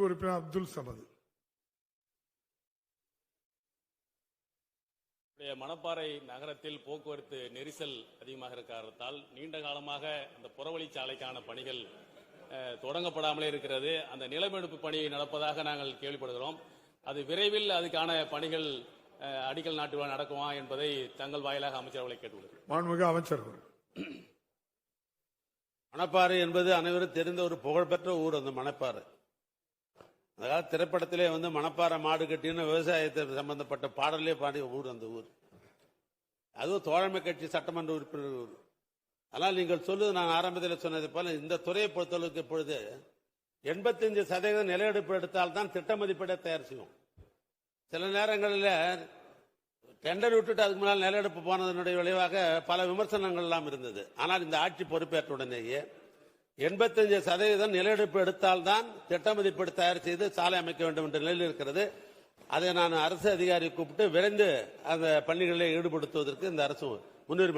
உறுப்பினர் அப்துல் சமது. மணப்பாறை நகரத்தில் போக்குவரத்து நெரிசல் அதிகமாக இருக்க காரணத்தால் நீண்ட காலமாக அந்த புறவழிச்சாலைக்கான பணிகள் தொடங்கப்படாமலே இருக்கிறது. அந்த நிலமெடுப்பு பணி நடப்பதாக நாங்கள் கேள்விப்படுகிறோம். அது விரைவில் அதுக்கான பணிகள் அடிக்கல் நாட்டு நடக்குமா என்பதை தங்கள் வாயிலாக அமைச்சர் அவர்களை கேட்டுள்ளது. அமைச்சர் மணப்பாறை என்பது அனைவரும் தெரிந்த ஒரு புகழ்பெற்ற ஊர். அந்த மணப்பாறை அதாவது திரைப்படத்திலே மணப்பாறை மாடு கட்டின்னு விவசாயத்தை சம்பந்தப்பட்ட பாடலே பாடிய ஊர் அந்த ஊர். அதுவும் தோழமை கட்சி சட்டமன்ற உறுப்பினர் ஊர். ஆனால் நீங்கள் சொல்லுவது நான் ஆரம்பத்தில் சொன்னது போல இந்த துறையை பொறுத்தளவுக்கு இப்பொழுது 85% நில எடுப்பு எடுத்தால்தான் திட்ட மதிப்பீடை தயார் செய்வோம். சில நேரங்களில் டெண்டர் விட்டுட்டு அதுக்கு முன்னால் நில எடுப்பு போனதனுடைய விளைவாக பல விமர்சனங்கள் எல்லாம் இருந்தது. ஆனால் இந்த ஆட்சி பொறுப்பேற்ற உடனேயே 85% நில எடுப்பு எடுத்தால்தான் திட்ட மதிப்பீடு தயார் செய்து சாலை அமைக்க வேண்டும் என்ற நிலையில் இருக்கிறது. அதை நான் அரசு அதிகாரி கூப்பிட்டு விரைந்து அந்த பணிகளில் ஈடுபடுத்துவதற்கு இந்த அரசு முன்னுரிமை